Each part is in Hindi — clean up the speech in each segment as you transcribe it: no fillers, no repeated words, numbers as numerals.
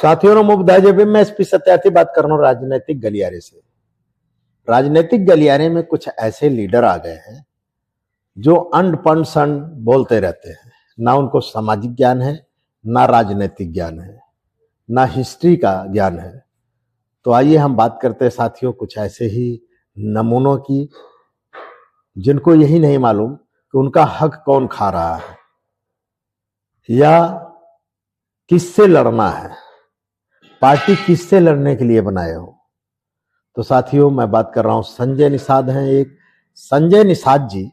साथियों ने मुबदाजे भी मैं एसपी सत्यार्थी बात कर रहा हूँ राजनीतिक गलियारे से। राजनीतिक गलियारे में कुछ ऐसे लीडर आ गए हैं जो अंड पंड संड बोलते रहते हैं। ना उनको सामाजिक ज्ञान है, ना राजनीतिक ज्ञान है, ना हिस्ट्री का ज्ञान है। तो आइए हम बात करते हैं साथियों कुछ ऐसे ही नमूनों की जिनको यही नहीं मालूम कि उनका हक कौन खा रहा है या किससे लड़ना है, पार्टी किससे लड़ने के लिए बनाए हो। तो साथियों मैं बात कर रहा हूं संजय निषाद हैं एक। संजय निषाद जी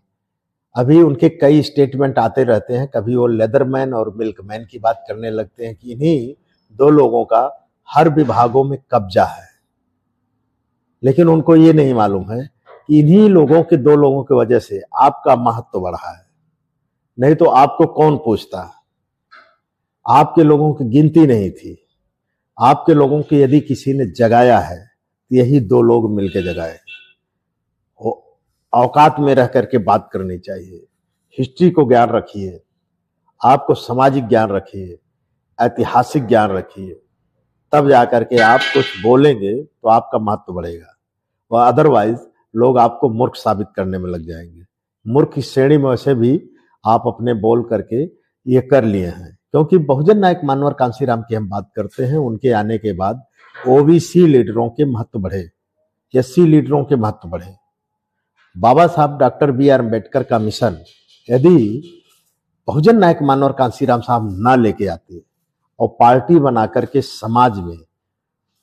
अभी उनके कई स्टेटमेंट आते रहते हैं। कभी वो लेदरमैन और मिल्कमैन की बात करने लगते हैं कि इन्हीं दो लोगों का हर विभागों में कब्जा है, लेकिन उनको ये नहीं मालूम है कि इन्हीं लोगों के दो लोगों की वजह से आपका महत्व बढ़ा है। नहीं तो आपको कौन पूछता। आपके लोगों की गिनती नहीं थी। आपके लोगों की यदि किसी ने जगाया है तो यही दो लोग मिलकर जगाए। औकात में रह करके बात करनी चाहिए। हिस्ट्री को ज्ञान रखिए, आपको सामाजिक ज्ञान रखिए, ऐतिहासिक ज्ञान रखिए, तब जाकर के आप कुछ बोलेंगे तो आपका महत्व बढ़ेगा। और अदरवाइज लोग आपको मूर्ख साबित करने में लग जाएंगे। मूर्ख की श्रेणी में वैसे भी आप अपने बोल करके ये कर लिए हैं। क्योंकि बहुजन नायक मानवर कांशीराम की हम बात करते हैं, उनके आने के बाद ओबीसी लीडरों के महत्व बढ़े, एससी लीडरों के महत्व बढ़े। बाबा साहब डॉक्टर बी.आर. अम्बेडकर का मिशन यदि बहुजन नायक मानवर कांशीराम साहब ना लेके आते और पार्टी बना करके समाज में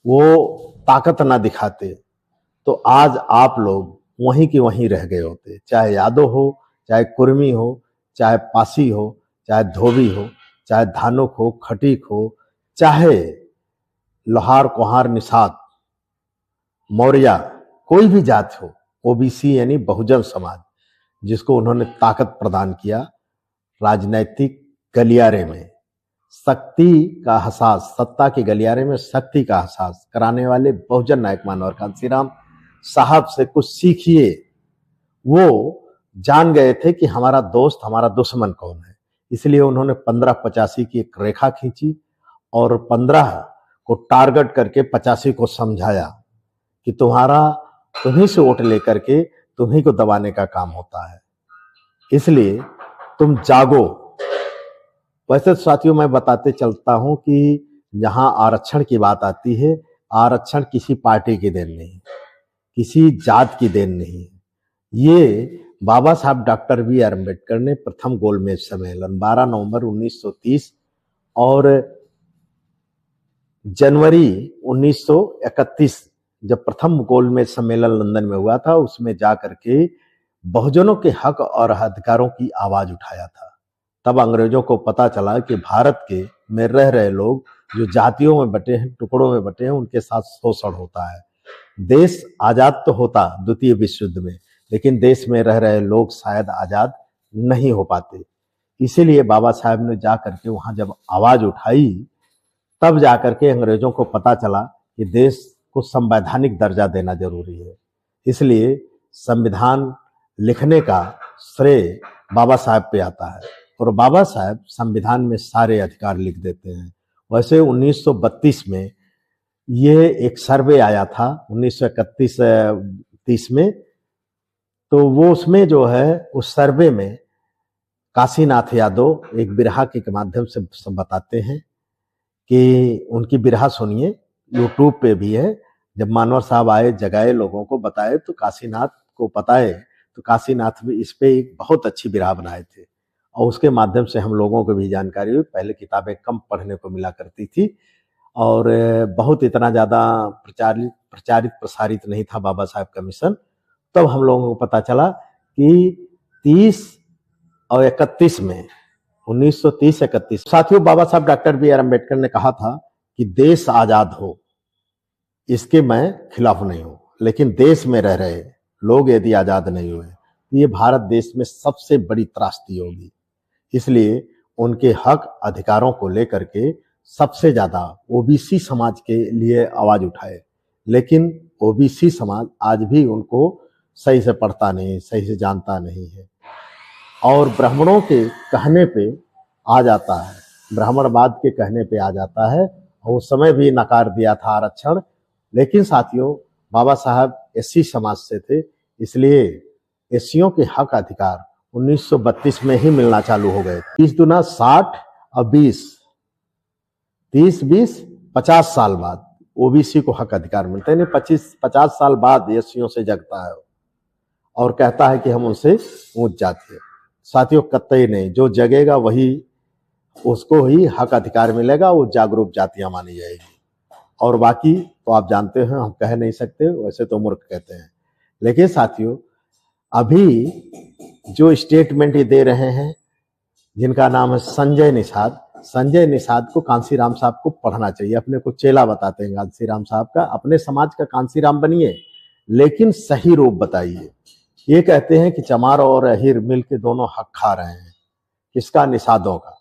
वो ताकत ना दिखाते तो आज आप लोग वहीं के वहीं रह गए होते। चाहे यादव हो, चाहे कुर्मी हो, चाहे पासी हो, चाहे धोबी हो, चाहे धानुक हो, खटीक हो, चाहे लोहार कोहार निषाद मौर्य, कोई भी जात हो, ओबीसी यानी बहुजन समाज जिसको उन्होंने ताकत प्रदान किया राजनैतिक गलियारे में, शक्ति का एहसास, सत्ता के गलियारे में शक्ति का एहसास कराने वाले बहुजन नायक मानवर कांशीराम साहब से कुछ सीखिए। वो जान गए थे कि हमारा दोस्त हमारा दुश्मन कौन है, इसलिए उन्होंने 1585 की एक रेखा खींची और 15 को टारगेट करके 85 को समझाया कि तुम्हीं से वोट लेकर के तुम्हीं को दबाने का काम होता है, इसलिए तुम जागो। वैसे तो साथियों मैं बताते चलता हूं कि जहां आरक्षण की बात आती है, आरक्षण किसी पार्टी की देन नहीं, किसी जात की देन नहीं। ये बाबा साहब डॉक्टर बी.आर. अम्बेडकर ने प्रथम गोलमेज सम्मेलन 12 नवंबर 1930 और जनवरी 1931 जब प्रथम गोलमेज सम्मेलन लंदन में हुआ था, उसमें जाकर के बहुजनों के हक और अधिकारों की आवाज उठाया था। तब अंग्रेजों को पता चला कि भारत के में रह रहे लोग जो जातियों में बटे हैं, टुकड़ों में बटे हैं, उनके साथ शोषण होता है। देश आजाद तो होता द्वितीय विश्व युद्ध में, लेकिन देश में रह रहे लोग शायद आजाद नहीं हो पाते। इसीलिए बाबा साहब ने जाकर के वहां जब आवाज उठाई, तब जाकर के अंग्रेजों को पता चला कि देश को संवैधानिक दर्जा देना जरूरी है। इसलिए संविधान लिखने का श्रेय बाबा साहब पे आता है और बाबा साहब संविधान में सारे अधिकार लिख देते हैं। वैसे 1932 में ये एक सर्वे आया था 1931-30 में, तो वो उसमें जो है उस सर्वे में काशीनाथ यादव एक बिरहा के माध्यम से सब बताते हैं कि उनकी बिरहा सुनिए, यूट्यूब पे भी है। जब मानवर साहब आए, जगाए, लोगों को बताए, तो काशीनाथ को बताए, तो काशीनाथ भी इस पे एक बहुत अच्छी बिरहा बनाए थे और उसके माध्यम से हम लोगों को भी जानकारी हुई। पहले किताबें कम पढ़ने को मिला करती थी और बहुत इतना ज़्यादा प्रचारित प्रसारित नहीं था बाबा साहब का मिशन। तब हम लोगों को पता चला कि 30 और 31 में 1930-31 साथियों बाबा साहब डॉक्टर बी.आर. अम्बेडकर ने कहा था कि देश आजाद हो, इसके मैं खिलाफ नहीं हूं, लेकिन देश में रह रहे लोग यदि आजाद नहीं हुए तो ये भारत देश में सबसे बड़ी त्रासदी होगी। इसलिए उनके हक अधिकारों को लेकर के सबसे ज्यादा ओबीसी समाज के लिए आवाज उठाए, लेकिन ओबीसी समाज आज भी उनको सही से पढ़ता नहीं, सही से जानता नहीं है और ब्राह्मणों के कहने पे आ जाता है, ब्राह्मणवाद के कहने पे आ जाता है और उस समय भी नकार दिया था आरक्षण। लेकिन साथियों, बाबा साहब एससी समाज से थे, इसलिए एससीओं के हक अधिकार 1932 में ही मिलना चालू हो गए। 30 दूना 60 और 20, 30-20 50 साल बाद ओबीसी को हक अधिकार मिलते हैं। 25-50 साल बाद एससीओं से जगता है और कहता है कि हम उनसे ऊंच जाति है। साथियों, कतई नहीं, जो जगेगा वही, उसको ही हक अधिकार मिलेगा, वो जागरूक जातियां मानी जाएगी। और बाकी तो आप जानते हैं, हम कह नहीं सकते, वैसे तो मूर्ख कहते हैं। लेकिन साथियों, अभी जो स्टेटमेंट ये दे रहे हैं, जिनका नाम है संजय निषाद, संजय निषाद को कांसीराम साहब को पढ़ना चाहिए। अपने को चेला बताते हैं कांसीराम साहब का। अपने समाज का कांसीराम बनिए, लेकिन सही रूप बताइए। ये कहते हैं कि चमार और अहिर मिलके दोनों हक खा रहे हैं, किसका? निषादों का।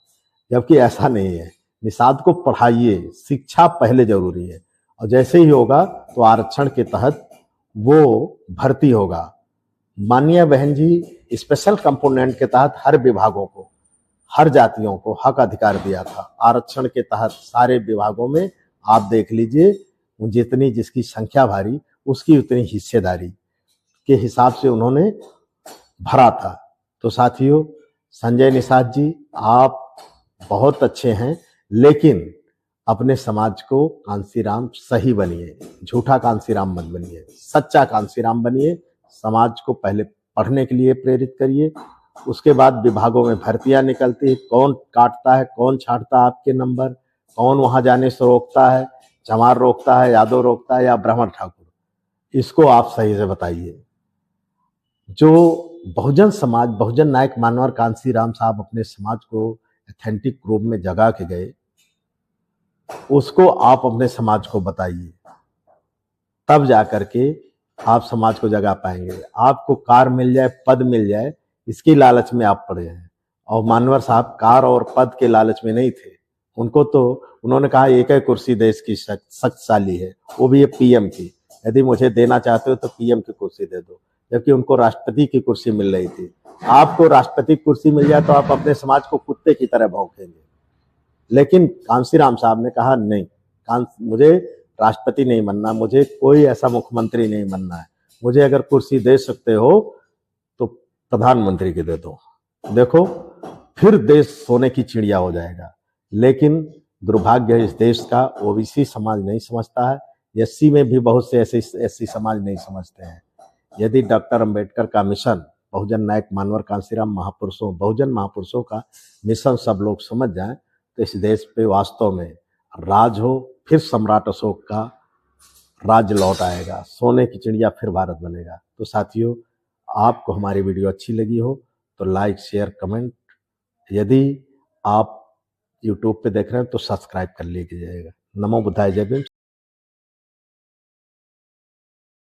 जबकि ऐसा नहीं है। निषाद को पढ़ाइए, शिक्षा पहले जरूरी है, और जैसे ही होगा तो आरक्षण के तहत वो भर्ती होगा। माननीय बहन जी स्पेशल कंपोनेंट के तहत हर विभागों को, हर जातियों को हक अधिकार दिया था। आरक्षण के तहत सारे विभागों में आप देख लीजिए, जितनी जिसकी संख्या भारी, उसकी उतनी हिस्सेदारी के हिसाब से उन्होंने भरा था। तो साथियों, संजय निषाद जी, आप बहुत अच्छे हैं, लेकिन अपने समाज को कांसीराम सही बनिए, झूठा कांसीराम मत बनिए, सच्चा कांसीराम बनिए। समाज को पहले पढ़ने के लिए प्रेरित करिए, उसके बाद विभागों में भर्तियां निकलती है, कौन काटता है, कौन छांटता है आपके नंबर, कौन वहां जाने से रोकता है, चमार रोकता है, यादव रोकता है या ब्राह्मण ठाकुर, इसको आप सही से बताइए। जो बहुजन समाज, बहुजन नायक मानवर कांसीराम साहब अपने समाज को ऑथेंटिक रूप में जगा के गए, उसको आप अपने समाज को बताइए, तब जाकर के आप समाज को जगा पाएंगे। आपको कार मिल जाए, पद मिल जाए, इसकी लालच में आप पड़े हैं। और मानवर साहब कार और पद के लालच में नहीं थे। उनको तो उन्होंने कहा एक ही कुर्सी देश की शक्तिशाली है, वो भी ये पीएम की। यदि मुझे देना चाहते हो तो पीएम की कुर्सी दे दो, जबकि उनको राष्ट्रपति की कुर्सी मिल रही थी। आपको राष्ट्रपति की कुर्सी मिल जाए तो आप अपने समाज को कुत्ते की तरह भौंकेंगे। लेकिन कांसीराम साहब ने कहा नहीं, मुझे राष्ट्रपति नहीं बनना, मुझे कोई ऐसा मुख्यमंत्री नहीं बनना है, मुझे अगर कुर्सी दे सकते हो तो प्रधानमंत्री की दे दो। देखो, फिर देश सोने की चिड़िया हो जाएगा। लेकिन दुर्भाग्य इस देश का ओबीसी समाज नहीं समझता है, एससी में भी बहुत से ऐसे एससी समाज नहीं समझते हैं। यदि डॉक्टर अंबेडकर का मिशन, बहुजन नायक मानवर कांसीराम महापुरुषों, बहुजन महापुरुषों का मिशन सब लोग समझ जाएं, तो इस देश पे वास्तव में राज हो, फिर सम्राट अशोक का राज लौट आएगा, सोने की चिड़िया फिर भारत बनेगा। तो साथियों, आपको हमारी वीडियो अच्छी लगी हो तो लाइक, शेयर, कमेंट। यदि आप यूट्यूब पे देख रहे हैं तो सब्सक्राइब कर लीजिएगा। नमो बुद्धाय, जय भीम।